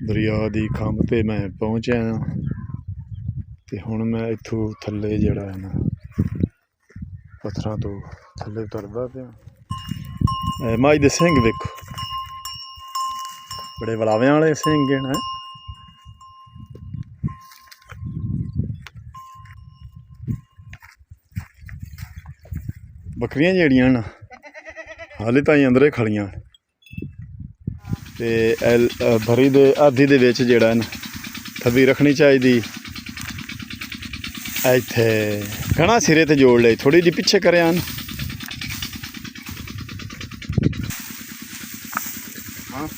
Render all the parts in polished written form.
दरिया की खंभ ते मैं पहुँचा ते हुण मैं इत्थों थल्ले जिहड़ा है ना पत्थरां तो थल्ले उतरदा पिया। माई दे सिंह वेखो, बड़े वलावें वाले सिंह न। बकरियां जिहड़ियां न हाले ताईं अंदरे खड़ियां ते भरी दे आधी दे विच जिहड़ा न थब्बी रखनी चाहिदी। इत्थे घना सिरे ते जोड़ ले, थोड़ी जी पिछे करे आन। हाँ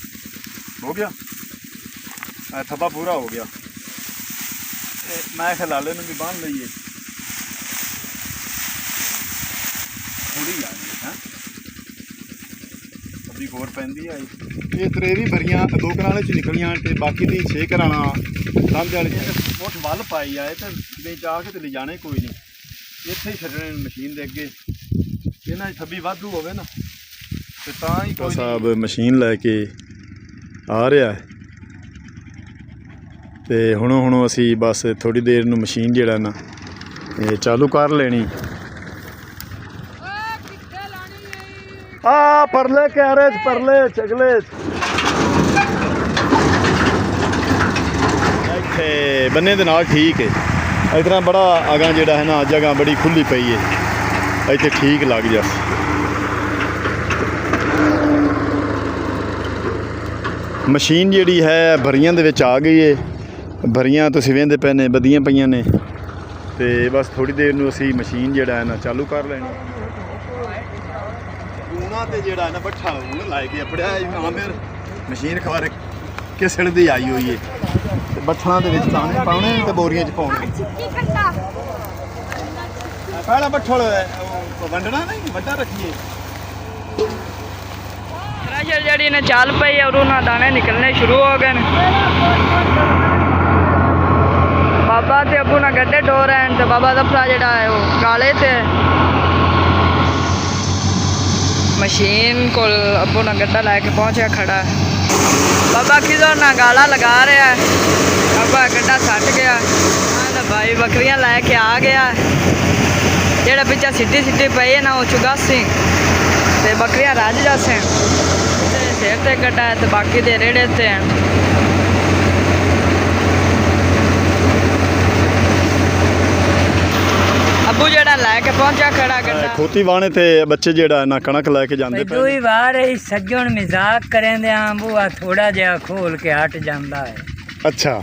हो गया, थब्बा पूरा हो गया। मैं खलाले में भी बांध लईए थोड़ी आ गई है, अभी होर पैंदी आई। ये त्रेवी भरियां दो कनाले च निकलियां ते बाकी दी 6 कराना सामझ वाली मुठ वल पाई आए ते बिच आके ते ले जाने कोई नहीं, इत्थे ही छड्डने मशीन दे अगे। इन्हां च थब्बी वाधू होवे ना ते तां ही कोई साहब मशीन लैके आ रहा है। ते हुण असी बस थोड़ी देर नूं मशीन जिहड़ा ना चालू कर लेनी। परले क्यारे परले चगले इत्थे बन्ने दे नाल ठीक है। इतना बड़ा अगां जिहड़ा है ना जगह बड़ी खुली पई है, इत्थे ठीक लग जा। मशीन जिहड़ी है भरियां दे विच आ गई है। भरियां तुसीं वेंदे पे ने बदियां पईयां ने ते बस थोड़ी देर नूं असीं मशीन जिहड़ा है ना चालू कर लेनी। ते जिहड़ा ना बट्ठा हून लाई के अपड़िया आमिर मशीन खबार किसड़ दी आई हुई है। बट्ठा दे विच दाने पाने ते बोरियां च पाने। पहला बट्ठल वंडना नहीं वड्डा रखिए। थ्रेशर जड़ी ने चाल पई और उन्हां दाने निकलने शुरू हो गए। बाबा ते अबू ना गड्ढे डोर हैं ते बाबा दफरा जिहड़ा है वो काले ते मशीन को अबू ना गड्ढा लैके पहुंचा खड़ा है। बाबा किधर ना गाला लगा रहा है। अबा गड्ढा सट गया भाई, बकरियां लैके आ गया। जेड़ा पिछा सीटी सीटी पई है ना वो चुगासी ते बकरियां रज जासे। सिर ते गड्ढा है तो बाकी दे रेड़े ते हैं। अबू जेड़ा लैके पहुंचा खड़ा गड्ढा। खोती वाणे ते बच्चे जेड़ा ना कणक लैके जांदे पे। दूई बार सज्जण मजाक करेंदे आ बुआ थोड़ा जिहा खोल के हट जांदा है। अच्छा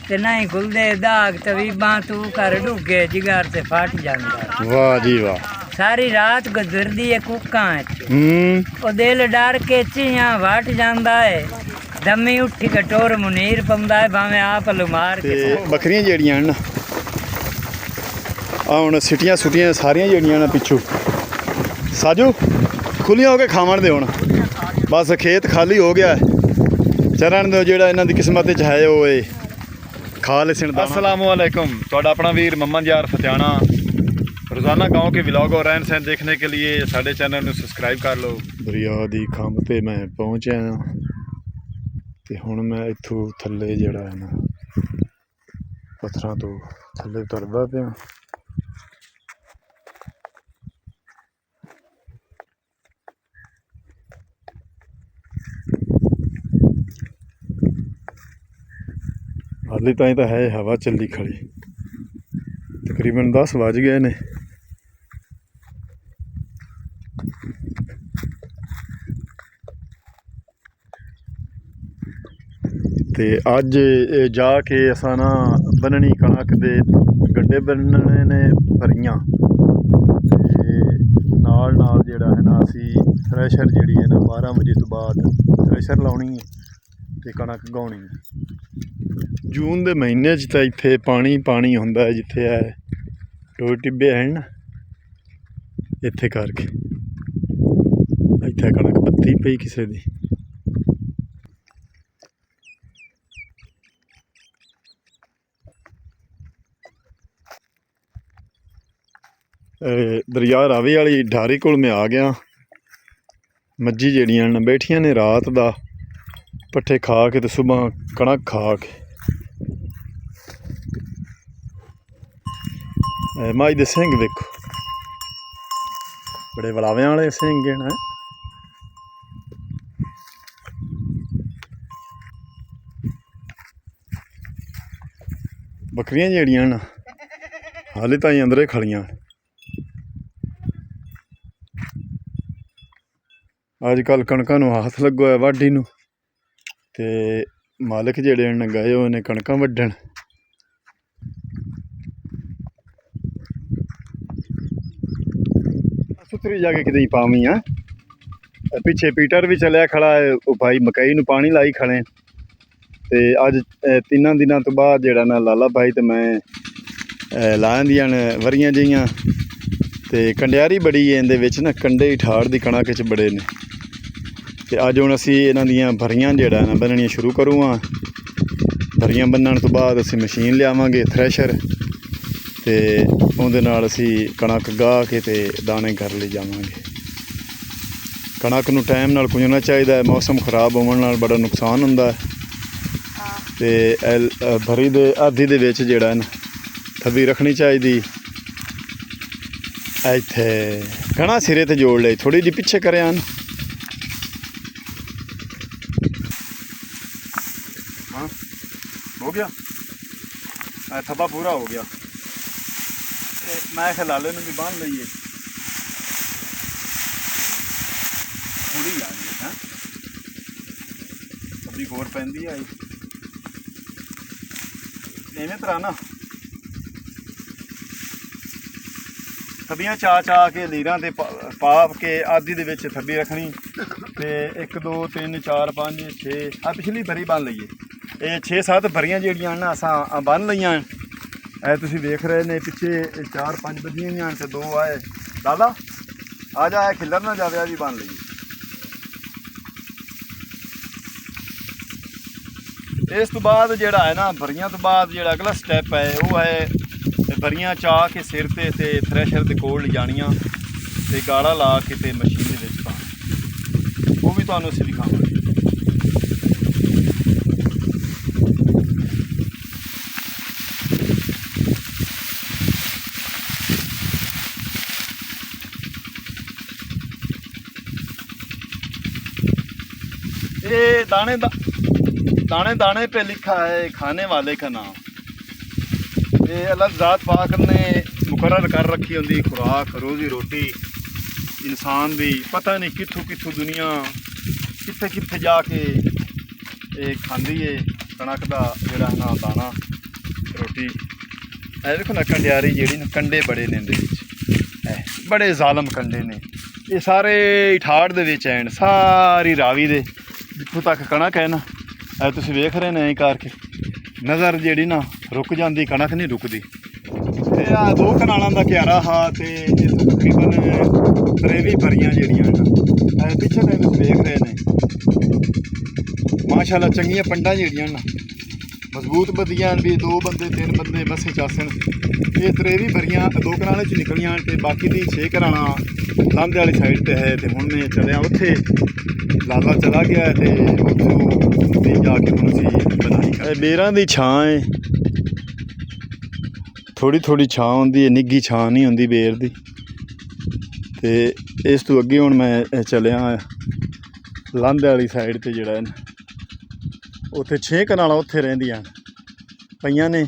ते नहीं खुलदे दाग तवीबां तू कर डुगे जिगर ते फट जांदा है। वाह जी वाह। सारी रात गुजरदी है कुक्कां च। ओ दिल डर के चियां वट जांदा है। दमी उठी कटोर मुनीर पौंदा है भावें आप लुमार के। बकरियां जेड़ियां न हुण सिटियां सुटियां सारियां जेड़ियां न पिछू साजू खुलियां हो के खावन दे। हुण बस खेत खाली हो गया है, चरण दो जेड़ा इन्हां दी किस्मत च है वो खा ले सिण। अस्सलाम वालेकुम, तुहाडा अपना वीर मोहम्मद यार फतियाना। रोज़ाना गाँव के व्लॉग और रहन सहन देखने के लिए साडे चैनल में सब्सक्राइब कर लो। दरिया दी खंभ ते मैं पहुँचा ते हुण मैं इत्थों थल्ले जिहड़ा है ना पत्थरां तो थल्ले उतरदा पिया। हाले ताईं तो है हवा चलती खड़ी, तकरीबन 10 बज गए ने। ते अज जाके असां ना बननी कणक दे गड्ढे बनने ने भरियां ते नाल नाल जेड़ा है ना असी थ्रैशर जिहड़ी है ना 12 बजे तो बाद थ्रैशर लाउणी है ते कणक गाउणी है। जून दे महीने च तां इत्थे पानी पानी हुंदा है जित्थे है टोए टिब्बे हैं ना, इत्थे करके इत्थे कणक पत्ती पई किसे दी। दरिया रावी वाली ढारी कोल मैं आ गया। मज्झी जेड़ियां न बैठियां ने रात दा ਪੱਠੇ ਖਾ ਕੇ ਤੇ ਸੁਬਾਹ ਕਣਕ ਖਾ ਕੇ। ਮੱਝ ਦੇ ਸਿੰਘ ਵੇਖੋ, ਬੜੇ ਵਲਾਵਿਆਂ ਵਾਲੇ ਸਿੰਘ ਹਨ। ਬੱਕਰੀਆਂ ਜਿਹੜੀਆਂ ਨਾ ਹਾਲੇ ਤਾਂ ਹੀ ਅੰਦਰੇ ਖੜੀਆਂ। ਅੱਜ ਕੱਲ੍ਹ ਕਣਕਾਂ ਨੂੰ ਹੱਥ ਲੱਗੋ ਹੈ ਵਾਢੀ ਨੂੰ, ਤੇ ਮਾਲਕ ਜਿਹੜੇ ਨੇ ਗਏ ਹੋਏ ਨੇ ਕਣਕਾਂ ਵੱਢਣ। ਸੁਥਰੀ ਜਾ ਕੇ ਕਿਤੇ ਪਾਵੀਂ ਆ। ਪਿੱਛੇ ਪੀਟਰ ਵੀ ਚੱਲਿਆ ਖੜਾ ਹੈ, ਉਹ ਭਾਈ ਮਕਈ ਨੂੰ ਪਾਣੀ ਲਾਈ ਖੜੇ। ਤੇ ਅੱਜ 3 ਦਿਨਾਂ ਤੋਂ ਬਾਅਦ ਜਿਹੜਾ ਨਾ ਲਾਲਾ ਭਾਈ ਤੇ ਮੈਂ ਲਾਉਣ ਦੀਆਂ ਨੇ ਵਰੀਆਂ ਜਿਹੀਆਂ। ਤੇ ਕੰਡਿਆਰੀ ਬੜੀ ਹੈ ਇਹਦੇ ਵਿੱਚ ਨਾ, ਕੰਡੇ ਹੀ ਠਾੜ ਦੀ ਕਣਕ 'ਚ ਬੜੇ ਨੇ। ਤੇ ਅੱਜ ਹੁਣ ਅਸੀਂ ਇਹਨਾਂ ਦੀਆਂ ਭਰੀਆਂ ਜਿਹੜਾ ਨਾ ਬੰਨਣੀਆਂ ਸ਼ੁਰੂ ਕਰੂਆਂ। ਭਰੀਆਂ ਬੰਨਣ ਤੋਂ ਬਾਅਦ ਅਸੀਂ ਮਸ਼ੀਨ ਲਿਆਵਾਂਗੇ ਥ੍ਰੈਸ਼ਰ, ਤੇ ਉਹਦੇ ਨਾਲ ਅਸੀਂ ਕਣਕ ਗਾਹ ਕੇ ਤੇ ਦਾਣੇ ਕਰ ਲਈ ਜਾਵਾਂਗੇ। ਕਣਕ ਨੂੰ ਟਾਈਮ ਨਾਲ ਕੁੰਜਣਾ ਚਾਹੀਦਾ ਹੈ, ਮੌਸਮ ਖਰਾਬ ਹੋਣ ਨਾਲ ਬੜਾ ਨੁਕਸਾਨ ਹੁੰਦਾ ਹੈ। ਤੇ ਭਰੀ ਦੇ ਆਧੀ ਦੇ ਵਿੱਚ ਜਿਹੜਾ ਨਾ ਥੱਬੀ ਰੱਖਣੀ ਚਾਹੀਦੀ। ਇੱਥੇ ਘਣਾ ਸਿਰੇ ਤੇ ਜੋੜ ਲਈ, ਥੋੜੀ ਜਿਹੀ ਪਿੱਛੇ ਕਰਿਆ ਹਨ। हाँ हो गया, थब्बा पूरा हो गया। मैं खलाले में भी बांध लईए थोड़ी आ गई है, अभी गोर पैंदी आई इवें तरह ना थब्बियां चा के लीरां ते पा के आधी दे विच थब्बी रखनी। ते 1 2 3 4 5 6 आ पिछली भरी बन लईए। ये 6-7 भरियां ਜਿਹੜੀਆਂ ਨਾ ਅਸਾਂ ਬੰਨ ਲਈਆਂ। ਇਹ ਤੁਸੀਂ ਵੇਖ ਰਹੇ ਨੇ ਪਿੱਛੇ 4-5 ਬੱਧੀਆਂ ਹੋਈਆਂ ਤੇ 2 ਆਏ। ਲਾਲਾ ਆ ਜਾ, ਖਿੱਲਰ ਨਾ ਜਾਵੇ, ਆ ਵੀ ਬੰਨ ਲਈਏ। ਇਸ ਤੋਂ ਬਾਅਦ ਜਿਹੜਾ ਹੈ ਨਾ ਭਰੀਆਂ ਤੋਂ ਬਾਅਦ ਜਿਹੜਾ ਅਗਲਾ ਸਟੈਪ ਹੈ ਉਹ ਹੈ ਭਰੀਆਂ ਚਾ ਕੇ ਸਿਰ ਤੇ ਥ੍ਰੈਸ਼ਰ ਦੇ ਕੋਲ ਲਿਜਾਣੀਆਂ ਤੇ ਗਾੜਾ ਲਾ ਕੇ ਤੇ ਮਸ਼ੀਨ ਦੇ ਵਿੱਚ ਪਾਉਣਾ। ਉਹ ਵੀ ਤੁਹਾਨੂੰ ਅਸੀਂ ਦਿਖਾਵਾਂਗੇ। ये दाने दाने पे लिखा है खाने वाले का नाम। ये अल्लाह ज़ात पाक ने मुकर्रर कर रखी होंदी खुराक रोज़ी रोटी इंसान दी। पता नहीं कित्थों कित्थों दुनिया कित्थे कित्थे जाके ये खांदी है कणक दा जिहड़ा ना दाना रोटी। ए देखो ना कंडियारी जिहड़ी ना कंडे बड़े ने इहदे विच, बड़े ज़ालम कंडे ने। ये सारे ठाड़ दे विच हैन, सारी रावी दे जिੱਥੋਂ ਤੱਕ ਕਣਕ ਹੈ ਨਾ ਇਹ ਤੁਸੀਂ ਵੇਖ ਰਹੇ ਨੇ ਐਂ ਕਰਕੇ ਨਜ਼ਰ ਜਿਹੜੀ ਨਾ ਰੁਕ ਜਾਂਦੀ, ਕਣਕ ਨਹੀਂ ਰੁਕਦੀ। ਤੇ ਆ 2 ਕਨਾਲਾਂ ਦਾ ਕਿਆਰਾ ਹਾ ਤੇ ਤਕਰੀਬਨ 23 ਭਰੀਆਂ ਜਿਹੜੀਆਂ ਨਾ ਇਹ ਪਿੱਛੇ ਤੇ ਤੁਸੀਂ ਵੇਖ ਰਹੇ ਨੇ। ਮਾਸ਼ਾਅੱਲਾ ਚੰਗੀਆਂ ਪੰਡਾਂ ਜਿਹੜੀਆਂ ਨਾ ਮਜ਼ਬੂਤ ਬੱਦੀਆਂ ਵੀ 2 ਬੰਦੇ 3 ਬੰਦੇ ਬੱਸੇ ਚਾਸਣ। ਇਹ 23 ਭਰੀਆਂ 2 ਕਨਾਲੇ 'ਚ ਨਿਕਲੀਆਂ ਤੇ ਬਾਕੀ ਦੀ 6 ਕਨਾਲਾਂ ਲਾਂਦੇ ਵਾਲੀ ਸਾਈਡ ਤੇ ਹੈ। ਤੇ ਹੁਣ ਮੈਂ ਚੱਲਿਆ ਉੱਥੇ, ਲਾਲਾ ਚਲਾ ਗਿਆ ਤੇ ਉੱਥੇ ਜਾ ਕੇ ਹੁਣ ਅਸੀਂ ਬਣਾਈ। ਬੇਰਾਂ ਦੀ ਛਾਂ ਹੈ, ਥੋੜੀ ਥੋੜੀ ਛਾਂ ਹੁੰਦੀ ਹੈ, ਨਿੱਘੀ ਛਾਂ ਨਹੀਂ ਹੁੰਦੀ ਬੇਰ ਦੀ। ਤੇ ਇਸ ਤੋਂ ਅੱਗੇ ਹੁਣ ਮੈਂ ਚੱਲਿਆ ਲਾਂਦੇ ਵਾਲੀ ਸਾਈਡ ਤੇ ਜਿਹੜਾ ਹੈ ਨਾ ਉੱਥੇ 6 ਕਨਾਲਾਂ ਉੱਥੇ ਰਹਿੰਦੀਆਂ ਪਈਆਂ ਨੇ।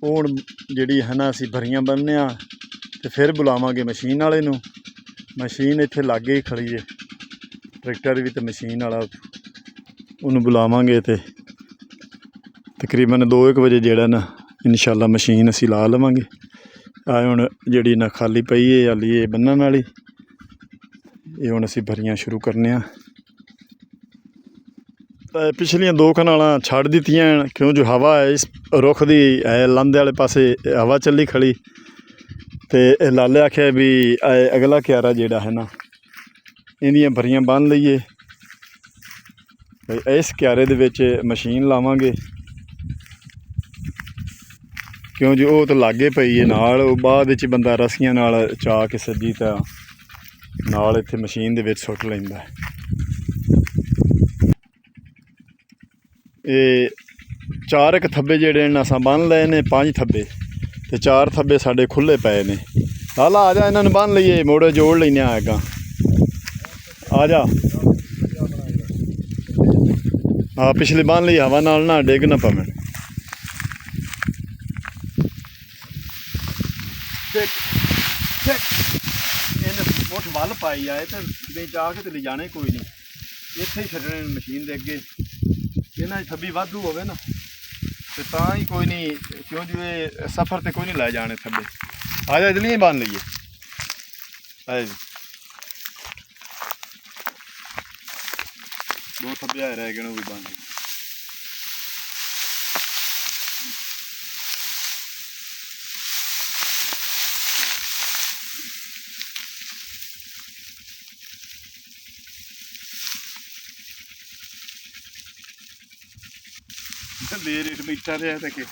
ਉਹ ਹੁਣ ਜਿਹੜੀ ਹੈ ਨਾ ਅਸੀਂ ਭਰੀਆਂ ਬੰਨ੍ਹਦੇ ਹਾਂ ਤੇ ਫਿਰ ਬੁਲਾਵਾਂਗੇ ਮਸ਼ੀਨ ਵਾਲੇ ਨੂੰ। ਮਸ਼ੀਨ ਇੱਥੇ ਲਾਗੇ ਹੀ ਖੜੀ ਹੈ, ਟਰੈਕਟਰ ਵੀ ਤੇ ਮਸ਼ੀਨ ਵਾਲਾ, ਉਹਨੂੰ ਬੁਲਾਵਾਂਗੇ ਤੇ ਤਕਰੀਬਨ 2-1 ਵਜੇ ਜਿਹੜਾ ਨਾ ਇਨਸ਼ਾਅੱਲਾ ਮਸ਼ੀਨ ਅਸੀਂ ਲਾ ਲਵਾਂਗੇ। ਆ ਹੁਣ ਜਿਹੜੀ ਨਾ ਖਾਲੀ ਪਈ ਹੈ ਹਾਲੀ ਇਹ ਬੰਨਣ ਵਾਲੀ, ਇਹ ਹੁਣ ਅਸੀਂ ਭਰੀਆਂ ਸ਼ੁਰੂ ਕਰਨੇ ਆ। ਪਿਛਲੀਆਂ 2 ਕਨਾਲਾਂ ਛੱਡ ਦਿੱਤੀਆਂ ਕਿਉਂ ਜੋ ਹਵਾ ਹੈ ਇਸ ਰੁੱਖ ਦੀ ਹੈ, ਲਾਂਦੇ ਵਾਲੇ ਪਾਸੇ ਹਵਾ ਚੱਲੀ ਖੜੀ। ਤੇ ਇਹ ਲਾਲੇ ਆਖਿਆ ਵੀ ਅਗਲਾ ਕਿਆਰਾ ਜਿਹੜਾ ਹੈ ਨਾ ਇਹਦੀਆਂ ਭਰੀਆਂ ਬੰਨ੍ਹ ਲਈਏ। ਇਸ ਕਿਆਰੇ ਦੇ ਵਿੱਚ ਮਸ਼ੀਨ ਲਾਵਾਂਗੇ ਕਿਉਂ ਜੋ ਉਹ ਤਾਂ ਲਾਗੇ ਪਈ ਹੈ ਨਾਲ, ਉਹ ਬਾਅਦ ਵਿੱਚ ਬੰਦਾ ਰਸੀਆਂ ਨਾਲ ਚਾ ਕੇ ਸੱਜੀ ਤਾਂ ਨਾਲ ਇੱਥੇ ਮਸ਼ੀਨ ਦੇ ਵਿੱਚ ਸੁੱਟ ਲੈਂਦਾ। ਇਹ 4 ਕੁ ਥੱਬੇ ਜਿਹੜੇ ਨੇ ਅਸਾਂ ਬੰਨ ਲਏ ਨੇ, 5 ਥੱਬੇ ਤੇ 4 ਥੱਬੇ ਸਾਡੇ ਖੁੱਲੇ ਪਏ ਨੇ। ਲਾਲਾ ਆ ਜਾ, ਇਹਨਾਂ ਨੂੰ ਬੰਨ ਲਈਏ, ਮੋੜੇ ਜੋੜ ਲੈਨੇ ਆ ਅੱਗਾ। ਆ ਜਾ, ਆ ਪਿਛਲੇ ਬੰਨ ਲਈ, ਹਵਾ ਨਾਲ ਨਾ ਡਿੱਗ ਨਾ ਪਵੇ। ਇਹਨੇ ਮੁੱਠ ਵੱਲ ਪਾਈ ਆਏ ਤੇ ਵਿੱਚ ਆ ਕੇ ਤੇ ਲਿਜਾਣੇ ਕੋਈ ਨਹੀਂ, ਇੱਥੇ ਹੀ ਛੱਡਣੇ ਮਸ਼ੀਨ ਦੇ ਅੱਗੇ। ਇਹਨਾਂ ਦੀ ਥੱਬੀ ਵਾਧੂ ਹੋਵੇ ਨਾ ਤੇ ਤਾਂ ਹੀ ਕੋਈ ਨਹੀਂ, ਕਿਉਂ ਜਿਵੇਂ ਸਫ਼ਰ ਤੇ ਕੋਈ ਨਹੀਂ ਲੈ ਜਾਣੇ ਥੱਬੇ। ਆ ਜਾ ਇਧਰਲੀਆਂ ਹੀ ਬੰਨ ਲਈਏ। ਆ ਜੀ 2 ਥੱਬੇ ਆਏ ਰਹਿ ਗਏ ਨੇ, ਉਹ ਵੀ ਬੰਨ ਲਈਏ। ਦੇ ਰੇਟ ਬੈਠਾ ਰਿਹਾ ਤੇ ਕਿ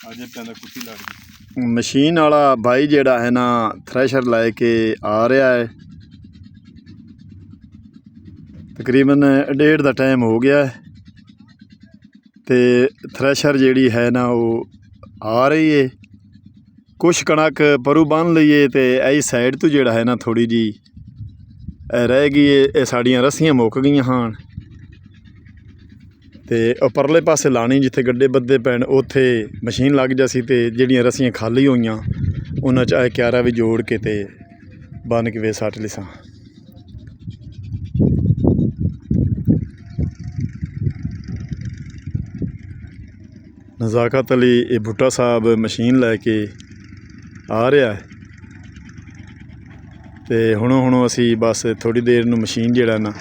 ਅੱਜ ਪੈਂਦਾ ਕੁੱਤੀ ਲੜ ਗਈ। ਮਸ਼ੀਨ ਵਾਲਾ ਬਾਈ ਜਿਹੜਾ ਹੈ ਨਾ ਥ੍ਰੈਸ਼ਰ ਲੈ ਕੇ ਆ ਰਿਹਾ ਹੈ, ਤਕਰੀਬਨ 1:30 ਦਾ ਟਾਈਮ ਹੋ ਗਿਆ ਹੈ ਤੇ ਥ੍ਰੈਸ਼ਰ ਜਿਹੜੀ ਹੈ ਨਾ ਉਹ ਆ ਰਹੀ ਹੈ। ਕੁਛ ਕਣਕ ਪਰੂ ਬੰਨ ਲਈਏ ਤੇ ਇਹ ਸਾਈਡ ਤੋਂ ਜਿਹੜਾ ਹੈ ਨਾ ਥੋੜੀ ਜੀ ਰਹਿ ਗਈ ਹੈ। ਇਹ ਸਾਡੀਆਂ ਰੱਸੀਆਂ ਮੁੱਕ ਗਈਆਂ ਹਨ ਤੇ ਉਹ ਪਰਲੇ ਪਾਸੇ ਲਾਣੀ ਜਿੱਥੇ ਗੱਡੇ ਬੱਦੇ ਪੈਣ, ਉੱਥੇ ਮਸ਼ੀਨ ਲੱਗ ਜਾਸੀ ਤੇ ਜਿਹੜੀਆਂ ਰੱਸੀਆਂ ਖਾਲੀ ਹੋਈਆਂ ਉਹਨਾਂ 'ਚ ਇਹ ਕਿਆਰਾ ਵੀ ਜੋੜ ਕੇ ਤੇ ਬੰਨ ਕੇ ਵੇ ਸੱਟ ਲਿਸਾਂ। ਨਜ਼ਾਕਤ ਅਲੀ ਇਹ ਭੁੱਟਾ ਸਾਹਿਬ ਮਸ਼ੀਨ ਲੈ ਕੇ ਆ ਰਿਹਾ ਹੈ ਤੇ ਹੁਣ ਅਸੀਂ ਬਸ ਥੋੜੀ ਦੇਰ ਨੂੰ ਮਸ਼ੀਨ ਜਿਹੜਾ ਨਾ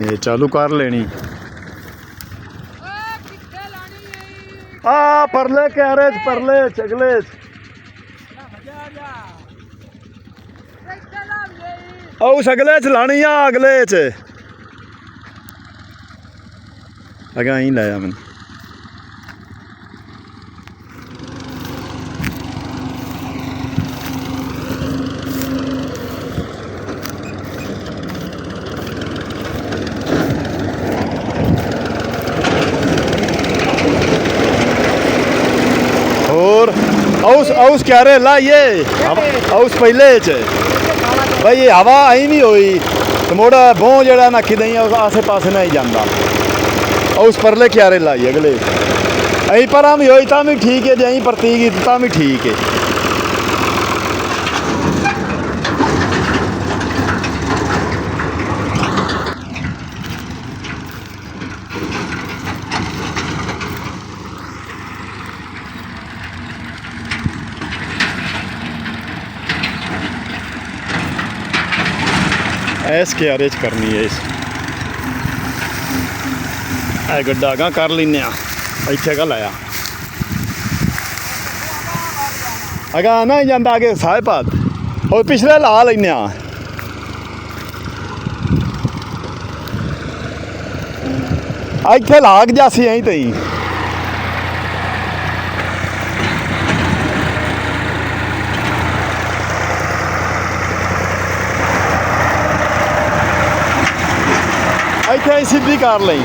ਇਹ ਚਾਲੂ ਕਰ ਲੈਣੀ। ਆ ਪਰਲੇ ਕਿਆਰੇ 'ਚ, ਪਰਲੇ 'ਚ, ਅਗਲੇ 'ਚ ਉਸ ਅਗਲੇ 'ਚ ਲਾਣੀ ਆ, ਅਗਲੇ 'ਚ ਅਗਾ ਹੀ ਲਾਇਆ ਮੈਨੂੰ। और औस क्या रे ला ये औस पहले च भाई ये हवा आई नहीं हुई तो मोड़ा बों जड़ा ना कि नहीं आसे पासे नहीं जाता। औस परले क्या रे लाई अगले अं पर भी हुई तो भी ठीक है, जे अं परती गई तो भी ठीक है। इस क्यारे च करनी है, इस गड्ढा अगा कर लें, इत्थे अगा लाया अगा ना ही जाता आगे साहे पात और पिछले ला लें। इत्थे लाग जासी अं तई इत्थे सीधी कर ली।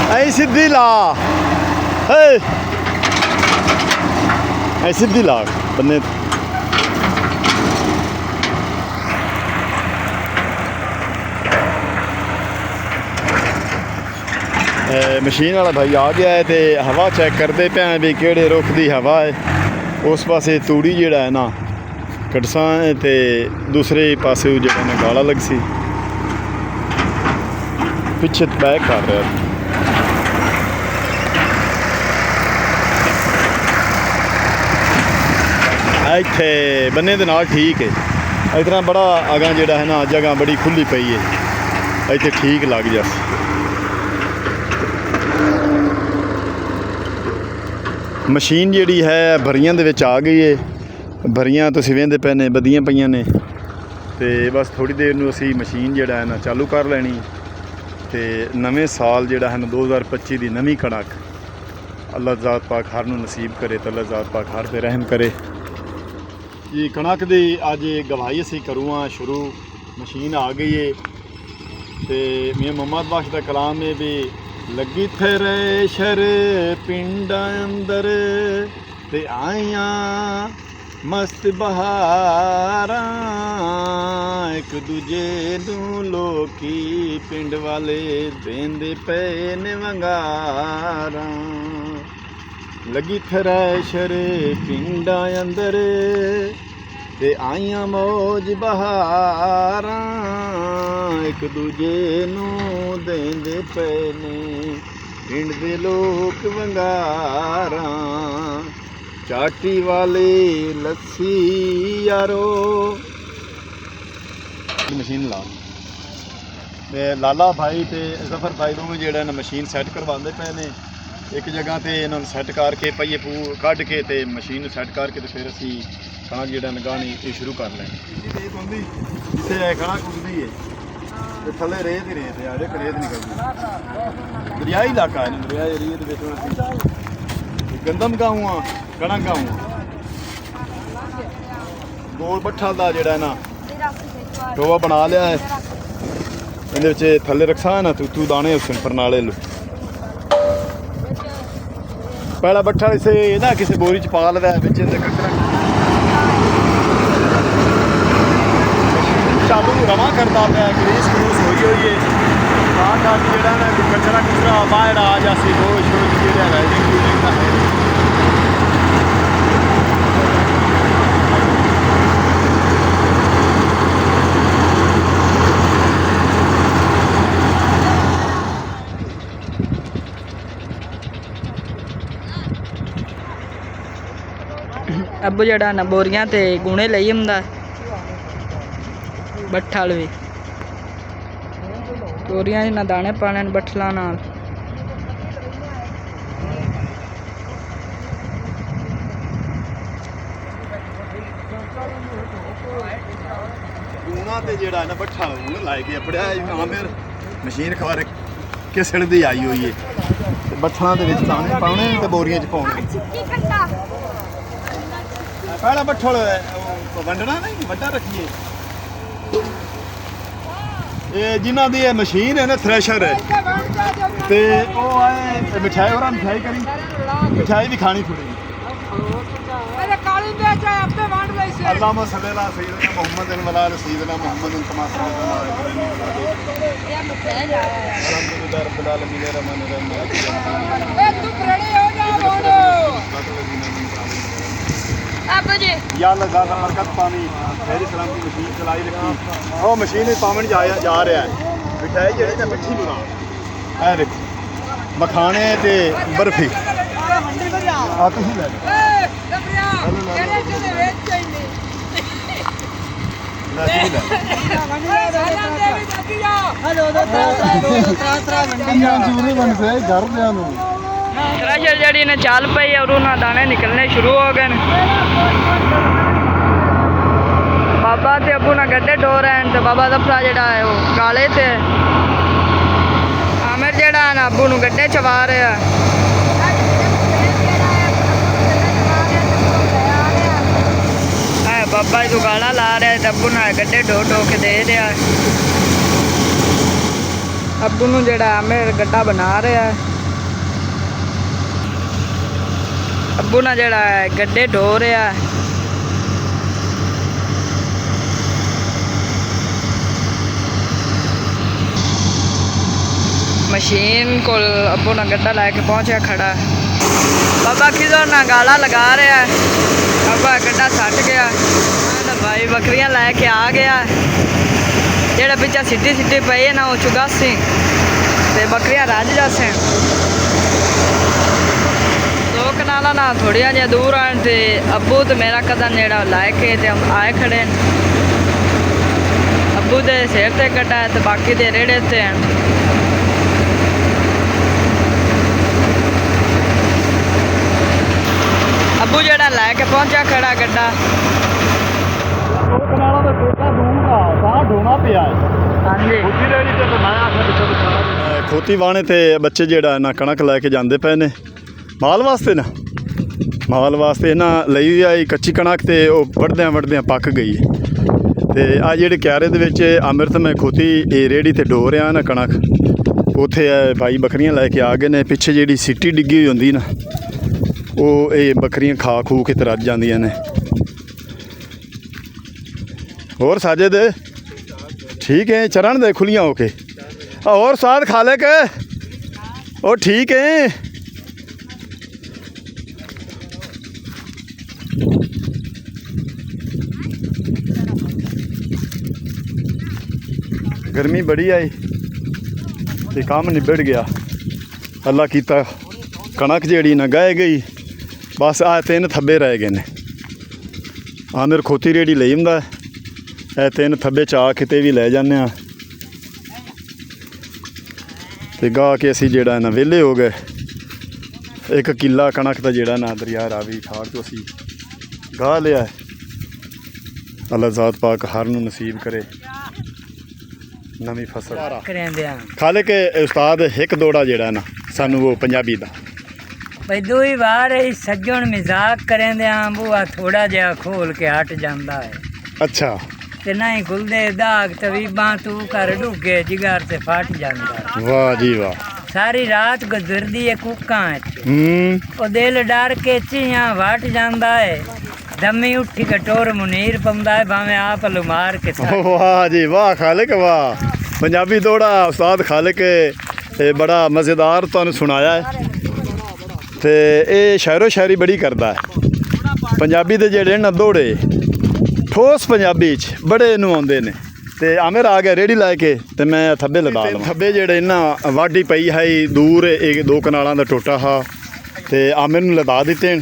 ऐ सीधी ला, ऐ सीधी ला बन्ने। मशीन वाला भाई आ गया है तो हवा चेक करते पे भी किहड़े रुख की हवा है। उस पासे तूड़ी जिहड़ा है ना कटसा है तो दूसरे पासे जिहड़ा ना गाला लग सी पिछे बैक कर रहा। इत्थे बन्ने दे नाल ठीक है, इतना बड़ा अगां जिहड़ा है ना जगह बड़ी खुली पई है, इत्थे ठीक लग जासी। मशीन जिहड़ी है भरियां दे विच आ गई है, भरियां तुसीं वेंदे पे ने बदियां पईयां ने ते बस थोड़ी देर नूं असीं मशीन जिहड़ा है ना चालू कर लैनी ते नवें साल जिहड़ा है ना 2025 दी नवीं कणक अल्लाह ज़ात पाक हर नूं नसीब करे तो अल्लाह ज़ात पाक हर ते रहम करे। ਜੀ ਕਣਕ ਦੀ ਅੱਜ ਗਵਾਹੀ ਅਸੀਂ ਕਰੂਆਂ ਸ਼ੁਰੂ ਮਸ਼ੀਨ ਆ ਗਈ ਏ ਤੇ ਮੀਆਂ ਮੁਹੰਮਦ ਬਖਸ਼ ਦਾ ਕਲਾਮ ਹੈ ਵੀ ਲੱਗੀ ਥਰੇ ਸ਼ਰ ਪਿੰਡਾਂ ਅੰਦਰ ਤੇ ਆਈਆਂ ਮਸਤ ਬਹਾਰਾਂ ਇੱਕ ਦੂਜੇ ਨੂੰ ਲੋਕੀ ਪਿੰਡ ਵਾਲੇ ਦੇਂਦੇ ਪਏ ਨੇ ਵੰਗਾਰਾਂ ਲੱਗੀ ਥਰੈਸ਼ਰ ਪਿੰਡਾਂ ਅੰਦਰ ਤੇ ਆਈਆਂ ਮੌਜ ਬਹਾਰਾਂ ਇੱਕ ਦੂਜੇ ਨੂੰ ਦੇਂਦੇ ਪਏ ਨੇ ਪਿੰਡ ਦੇ ਲੋਕ ਵੰਗਾਰਾਂ ਚਾਟੀ ਵਾਲੇ ਲੱਸੀ ਯਾਰੋ ਮਸ਼ੀਨ ਲਾ ਤੇ ਲਾਲਾ ਭਾਈ ਤੇ ਜ਼ਫਰ ਭਾਈ ਨੂੰ ਜਿਹੜਾ ਨਾ ਮਸ਼ੀਨ ਸੈੱਟ ਕਰਵਾਉਂਦੇ ਪਏ ਨੇ ਇੱਕ ਜਗ੍ਹਾ ਤੇ ਇਹਨਾਂ ਨੂੰ ਸੈੱਟ ਕਰਕੇ ਪਈਏ ਪੂ ਕੱਢ ਕੇ ਤੇ ਮਸ਼ੀਨ ਨੂੰ ਸੈੱਟ ਕਰਕੇ ਤੇ ਫਿਰ ਅਸੀਂ ਕਣਕ ਜਿਹੜਾ ਨਗਾਣੀ ਇਹ ਸ਼ੁਰੂ ਕਰ ਲੈਣੀ ਰੇਤ ਹੁੰਦੀ ਜਿੱਥੇ ਕਣਕ ਹੁੰਦੀ ਹੈ ਤੇ ਥੱਲੇ ਰੇਤ ਹੀ ਰੇਤ ਆ ਜੇ ਰੇਤ ਨਿਕਲਦੀ ਦਰਿਆਈ ਇਲਾਕਾ ਹੈ ਦਰਿਆਈ ਏਰੀਏ ਦੇ ਵਿੱਚ ਅਸੀਂ ਗੰਦਮ ਗਾਉਂ ਕਣਕ ਗਾਉਂ ਗੋਲ ਬੱਠਾ ਦਾ ਜਿਹੜਾ ਨਾ ਟੋਆ ਬਣਾ ਲਿਆ ਹੈ ਇਹਦੇ ਵਿੱਚ ਥੱਲੇ ਰੱਖਾ ਨਾ ਤੂੰ ਦਾਣੇ ਉਸ ਪਰਨਾਲੇ ਲੋ ਪਹਿਲਾ ਬੱਠਾ ਇਸੇ ਨਾ ਕਿਸੇ ਬੋਰੀ ਚ ਪਾ ਲਦਾ ਵਿੱਚ ਇਹਦੇ ਕੱਕੜਾ ਚਾਲੂ ਰਵਾ ਕਰਦਾ ਪਿਆ ਗਰੀਸ ਕਰੂਸ ਹੋਈ ਹੈ ਤਾਂ ਕਰਕੇ ਜਿਹੜਾ ਨਾ ਕਚਰਾ ਕੁਚਰਾ ਬਾਹਰ ਆ ਜਾਸੀ ਦੋਸ਼ ਜਿਹੜਾ ਰਾਈਡਿੰਗ ਦਾ ਹੈ ਅੱਬੂ ਜਿਹੜਾ ਨਾ ਬੋਰੀਆਂ ਤੇ ਗੁਣੇ ਲਈ ਹੁੰਦਾ ਬੱਠਲ ਵੀ ਬੋਰੀਆਂ 'ਚ ਨਾ ਦਾਣੇ ਪਾਣੇ ਨੇ ਬੱਠਲਾਂ ਨਾਲ ਗੂਣਾ ਤੇ ਜਿਹੜਾ ਨਾ ਬੱਠਾ ਹੁਣ ਲਾਇ ਕੇ ਆਪੜਿਆ ਆਮੇਰ ਮਸ਼ੀਨ ਖਵਾਰ ਕਿਸਣ ਦੀ ਆਈ ਹੋਈ ਏ ਤੇ ਬੱਠਲਾਂ ਦੇ ਵਿੱਚ ਦਾਣੇ ਪਾਉਣੇ ਤੇ ਬੋਰੀਆਂ 'ਚ ਪਾਉਣੇ ਪਹਿਲਾ ਬੱਠਲ ਵੰਡਣਾ ਨਹੀਂ ਵੱਡਾ ਰੱਖੀਏ ਇਹ ਜਿਨ੍ਹਾਂ ਦੀ ਇਹ ਮਸ਼ੀਨ ਹੈ ਨਾ ਥ੍ਰੈਸ਼ਰ ਹੈ ਤੇ ਉਹ ਆਏ ਮਿਠਾਈ ਹੋਰਾਂ ਮਿਠਾਈ ਕਰੀ ਮਿਠਾਈ ਵੀ ਖਾਣੀ ਥੋੜੀ ਕਾਲੀ ਵਿੱਚ ਆਪੇ ਵੰਡ ਲਈ ਸੀ ਅੱਲਾਹੁ ਸੱਲੱਲਾਹੁ ਅਲਾ ਸਯਿਦਨਾ ਮੁਹੰਮਦ ਵ ਅਲਾ ਸਯਿਦਨਾ ਮੁਹੰਮਦ ਤਮਾਸਾ ਅਲਹਮਦੁਲਿल्लाह रब्बिल आलमीन रहमान रहमान ए तू खड़े हो जा बोलो अब जी या अल्लाह ज़्यादा बरकत पावी मेरी सलाम की मशीन चलाई रखी ਉਹ ਮਸ਼ੀਨ ਵਿੱਚ ਪਾਵਣ ਜਾ ਰਿਹਾ ਹੈ ਮਿਠਾਈ ਜਿਹੜੀ ਨਾ ਮਿੱਠੀ ਬਣਾ ਇਹ ਦੇਖੋ ਮਖਾਣੇ ਤੇ ਬਰਫੀ ਆ ਤੁਸੀਂ ਲੈ ਥ੍ਰੈਸ਼ਰ ਜਿਹੜੀ ਨੇ ਚੱਲ ਪਈ ਔਰ ਉਹਨਾਂ ਦਾਣੇ ਨਿਕਲਣੇ ਸ਼ੁਰੂ ਹੋ ਗਏ ਨੇ ਬਾਬਾ ਤੇ ਅੱਬੂ ਨਾਲ ਗੱਡੇ ਢੋ ਰਹੇ ਨੇ ਤੇ ਬਾਬਾ ਜ਼ਫਰਾ ਜਿਹੜਾ ਹੈ ਉਹ ਕਾਲੇ ਤੇ ਆਮਿਰ ਜਿਹੜਾ ਨਾ ਅੱਬੂ ਨੂੰ ਗੱਡੇ ਚਵਾ ਰਿਹਾ ਹੈ ਬਾਬਾ ਜੀ ਗਾਲਾਂ ਲਾ ਰਿਹਾ ਤੇ ਅੱਬੂ ਨਾਲ ਗੱਡੇ ਢੋ ਕੇ ਦੇ ਰਿਹਾ ਅੱਬੂ ਨੂੰ ਜਿਹੜਾ ਆਮਿਰ ਗੱਡਾ ਬਣਾ ਰਿਹਾ ਅੱਬੂ ਨਾਲ ਜਿਹੜਾ ਗੱਡੇ ਢੋ ਰਿਹਾ ਮਸ਼ੀਨ ਕੋਲ ਅੱਬੂ ਨਾਲ ਗੱਡਾ ਲੈ ਕੇ ਪਹੁੰਚਿਆ ਖੜਾ ਬਾਬਾ ਕਿਧਰ ਨਾ ਗਾਲਾਂ ਲਗਾ ਰਿਹਾ ਅੱਬਾ ਗੱਡਾ ਸੱਟ ਗਿਆ ਭਾਈ ਬੱਕਰੀਆਂ ਲੈ ਕੇ ਆ ਗਿਆ ਜਿਹੜਾ ਪਿੱਛਾ ਸਿੱਟੀ ਪਈ ਹੈ ਨਾ ਉਹ ਚੁਗਾਸੀ ਤੇ ਬੱਕਰੀਆਂ ਰੱਜ ਜਾਸੇ ਦੋ ਕਨਾਲਾਂ ਨਾਲ ਥੋੜੀਆਂ ਜਿਹਾ ਦੂਰ ਆਣ ਤੇ ਅੱਬੂ ਤੇ ਮੇਰਾ ਕਦਮ ਜਿਹੜਾ ਲੈ ਕੇ ਤੇ ਆਏ ਖੜੇ ਅੱਬੂ ਦੇ ਸਿਰ ਤੇ ਗੱਡਾ ਤੇ ਬਾਕੀ ਦੇ ਰੇੜੇ ਤੇ ਅੱਬੂ ਜਿਹੜਾ ਲੈ ਕੇ ਪਹੁੰਚਿਆ ਖੜਾ ਗੱਡਾ ਕਨਾਲਾਂ ਦਾ ਟੋਟਾ ਦੂਰ ਆ ਸਾਹ ਢੋਣਾ ਪਿਆ ਹੈ ਹਾਂਜੀ ਖੋਤੀ ਰੇੜੀ ਤੇ ਬਣਾਇਆ ਖੋਤੀ ਵਾਣੇ ਤੇ ਬੱਚੇ ਜਿਹੜਾ ਨਾ ਕਣਕ ਲੈ ਕੇ ਜਾਂਦੇ ਪਏ ਨੇ ਮਾਲ ਵਾਸਤੇ ਨਾ ਮਾਲ ਵਾਸਤੇ ਇਹਨਾਂ ਲਈ ਆਈ ਕੱਚੀ ਕਣਕ ਤੇ ਉਹ ਵੱਢਦਿਆਂ ਪੱਕ ਗਈ ਤੇ ਆ ਜਿਹੜੇ ਕਿਆਰੇ ਦੇ ਵਿੱਚ ਅੰਮ੍ਰਿਤਮਈ ਖੋਤੀ ਇਹ ਰੇੜੀ ਤੇ ਡੋ ਰਿਹਾ ਨਾ ਕਣਕ ਉੱਥੇ ਭਾਈ ਬੱਕਰੀਆਂ ਲੈ ਕੇ ਆ ਗਏ ਨੇ। ਪਿੱਛੇ ਜਿਹੜੀ ਸਿੱਟੀ ਡਿੱਗੀ ਹੋਈ ਹੁੰਦੀ ਨਾ ਉਹ ਇਹ ਬੱਕਰੀਆਂ ਖਾ ਖੂ ਕੇ ਤੇ ਰੱਜ ਜਾਂਦੀਆਂ ਨੇ। ਹੋਰ ਸਾਜਦ ठीक है चरण दे खुलियाँ होके और साथ खा ले के और ठीक है। गर्मी बड़ी आई ते काम निबड़ गया। अल्लाह कीता कणक जेड़ी ना गाए गई बस आ 3 थब्बे रह गए ने। आमिर खोती रेड़ी ले आंदा ਇਹ 3 ਥੱਬੇ ਚਾ ਕਿਤੇ ਵੀ ਲੈ ਜਾਂਦੇ ਆ ਤੇ ਗਾ ਕੇ ਅਸੀਂ ਜਿਹੜਾ ਨਾ ਵਿਹਲੇ ਹੋ ਗਏ। 1 ਕਿੱਲਾ ਕਣਕ ਦਾ ਜਿਹੜਾ ਨਾ ਦਰਿਆ ਰਾਵੀ ਖਾੜ ਤੋਂ ਅਸੀਂ ਗਾ ਲਿਆ। ਅੱਲਾਹ ਜ਼ਾਤ ਪਾਕ ਹਰ ਨੂੰ ਨਸੀਬ ਕਰੇ ਨਵੀਂ ਫਸਲ ਕਰਿੰਦੇ ਆ। ਖਾਲੇ ਕੇ ਉਸਤਾਦ ਇੱਕ ਦੋੜਾ ਜਿਹੜਾ ਨਾ ਸਾਨੂੰ ਉਹ ਪੰਜਾਬੀ ਦਾ ਬਈ ਦੂਈ ਵਾਰ ਇਹ ਸੱਜਣ ਮਜ਼ਾਕ ਕਰਿੰਦੇ ਆ ਬੂਆ ਥੋੜਾ ਜਿਹਾ ਖੋਲ ਕੇ ਹਟ ਜਾਂਦਾ ਹੈ। ਅੱਛਾ ਤੇ ਨਹੀਂ ਖੁੱਲਦੇ ਦਾਗ ਤਵੀਬਾਂ ਤੂੰ ਕਰ ਡੁੱਗੇ ਜਿਗਰ ਤੇ ਫਟ ਜਾਂਦਾ। ਵਾਹ ਜੀ ਵਾਹ। ਸਾਰੀ ਰਾਤ ਗੁਜ਼ਰਦੀ ਏ ਕੁੱਕਾਂ ਚ ਉਹ ਦਿਲ ਡਰ ਕੇ ਚੀਆਂ ਵਟ ਜਾਂਦਾ ਹੈ। ਦਮੀ ਉੱਠੀ ਕਟੋਰ ਮੁਨੀਰ ਪੰਦਾ ਹੈ ਭਾਵੇਂ ਆਪ ਲੁਮਾਰ ਕੇ ਵਾਹ ਜੀ ਵਾਹ ਖਾਲਿਕ ਵਾਹ। ਪੰਜਾਬੀ ਦੋੜਾ ਉਸਤਾਦ ਖਾਲਿਕ ਇਹ ਬੜਾ ਮਜ਼ੇਦਾਰ ਤੁਹਾਨੂੰ ਸੁਣਾਇਆ ਹੈ ਤੇ ਇਹ ਸ਼ਾਇਰੋ ਸ਼ਾਇਰੀ ਬੜੀ ਕਰਦਾ ਹੈ। ਪੰਜਾਬੀ ਦੇ ਜਿਹੜੇ ਨਾ ਦੋੜੇ ਠੋਸ ਪੰਜਾਬੀ 'ਚ ਬੜੇ ਇਹਨੂੰ ਆਉਂਦੇ ਨੇ। ਤੇ ਆਮਿਰ ਆ ਗਿਆ ਰੇੜੀ ਲੈ ਕੇ ਤੇ ਮੈਂ ਥੱਬੇ ਲਦਾ ਲਵਾਂ। ਥੱਬੇ ਜਿਹੜੇ ਇਹਨਾਂ ਵਾਢੀ ਪਈ ਹੈ ਦੂਰ ਇਹ 2 ਕਨਾਲਾਂ ਦਾ ਟੋਟਾ ਹਾ ਤੇ ਆਮਿਰ ਨੂੰ ਲਦਾ ਦਿੱਤੇ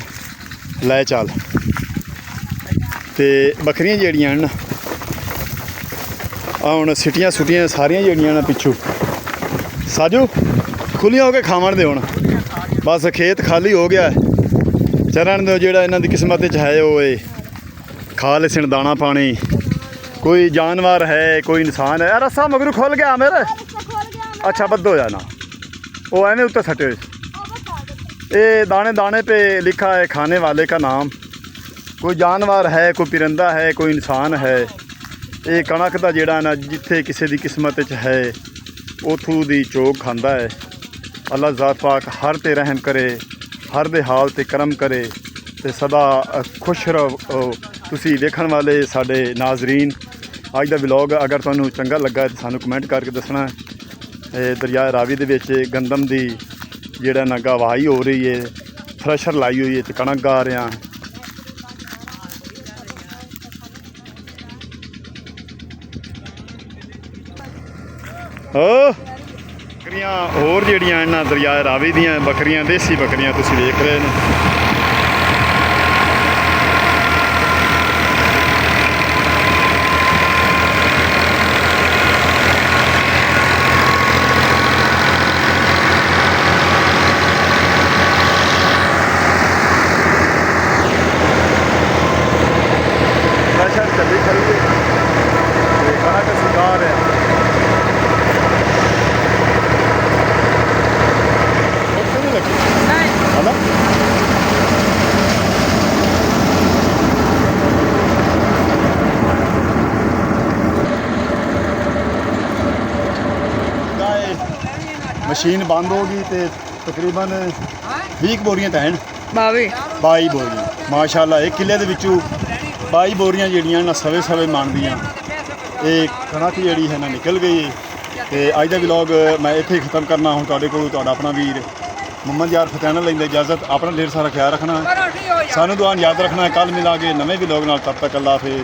ਲੈ ਚੱਲ। ਤੇ ਬੱਕਰੀਆਂ ਜਿਹੜੀਆਂ ਹਨ ਆ ਹੁਣ ਸਿੱਟੀਆਂ ਸੁੱਟੀਆਂ ਸਾਰੀਆਂ ਜਿਹੜੀਆਂ ਨਾ ਪਿੱਛੋਂ ਸਾਜੂ ਖੁੱਲੀਆਂ ਹੋ ਕੇ ਖਾਵਣ ਦੇ ਹੁਣ ਬਸ ਖੇਤ ਖਾਲੀ ਹੋ ਗਿਆ। ਚਰਨ ਦੇ ਜਿਹੜਾ ਇਹਨਾਂ ਦੀ ਕਿਸਮਤ 'ਚ ਹੈ ਉਹ ਇਹ खा ले सिण दाना पानी। कोई जानवर है कोई इंसान है। रस्सा मगरू खुल गया मेरे अच्छा बद हो जाना वो एवं उत्ते सटे ये दाने दाने पे लिखा है खाने वाले का नाम। कोई जानवर है कोई परिंदा है कोई इंसान है। ये कणक का जेड़ा ना जिथे किसी की किस्मत है उथों दी चोग खांदा है। अल्लाह ज़ात पाक हर ते रहम करे हर दे हाल ते करम करे ते सदा खुश रहो। ਤੁਸੀਂ ਵੇਖਣ ਵਾਲੇ ਸਾਡੇ ਨਾਜ਼ਰੀਨ ਅੱਜ ਦਾ ਵਲੌਗ ਅਗਰ ਤੁਹਾਨੂੰ ਚੰਗਾ ਲੱਗਾ ਤਾਂ ਸਾਨੂੰ ਕਮੈਂਟ ਕਰਕੇ ਦੱਸਣਾ। ਦਰਿਆ ਰਾਵੀ ਦੇ ਵਿੱਚ ਗੰਦਮ ਦੀ ਜਿਹੜਾ ਨਾ ਗਵਾਹੀ ਹੋ ਰਹੀ ਹੈ ਥ੍ਰੈਸ਼ਰ ਲਾਈ ਹੋਈ ਹੈ ਤੇ ਕਣਕ ਗਾ ਰਿਹਾ। ਬੱਕਰੀਆਂ ਹੋਰ ਜਿਹੜੀਆਂ ਇਹਨਾਂ ਦਰਿਆ ਰਾਵੀ ਦੀਆਂ ਬੱਕਰੀਆਂ ਦੇਸੀ ਬੱਕਰੀਆਂ ਤੁਸੀਂ ਵੇਖ ਰਹੇ ਨੇ। ਚੱਲੀ ਖੜੀ ਹੈ ਤੇ ਕਣਕ ਸੁਕਾ ਰਿਹਾ। ਉੱਥੇ ਨਹੀਂ ਲੱਗੀ ਹੈ ਨਾ। ਮਸ਼ੀਨ ਬੰਦ ਹੋ ਗਈ ਤੇ ਤਕਰੀਬਨ 20 ਬੋਰੀਆਂ ਤਾਂ ਹਨ 22 ਬੋਰੀਆਂ ਮਾਸ਼ਾਅੱਲਾ। 1 ਕਿੱਲੇ ਦੇ ਵਿੱਚੋਂ 22 ਬੋਰੀਆਂ ਜਿਹੜੀਆਂ ਨਾ ਸਵੇ ਮੰਨਦੀਆਂ ਇਹ ਕਣਕ ਜਿਹੜੀ ਹੈ ਨਾ ਨਿਕਲ ਗਈ। ਤੇ ਅੱਜ ਦਾ ਵਲੌਗ ਮੈਂ ਇੱਥੇ ਹੀ ਖਤਮ ਕਰਨਾ। ਹੁਣ ਤੁਹਾਡੇ ਕੋਲ ਤੁਹਾਡਾ ਆਪਣਾ ਵੀਰ ਮੁਹੰਮਦ ਯਾਰ ਫਤਿਆਨਾ ਲੈਂਦਾ ਇਜਾਜ਼ਤ। ਆਪਣਾ ਢੇਰ ਸਾਰਾ ਖਿਆਲ ਰੱਖਣਾ ਸਾਨੂੰ ਦੁਆਨ ਯਾਦ ਰੱਖਣਾ। ਕੱਲ੍ਹ ਮਿਲਾਂਗੇ ਨਵੇਂ ਵਲੌਗ ਨਾਲ। ਤਬ ਤੱਕ ਅੱਲਾ ਹਾਫਿਜ਼।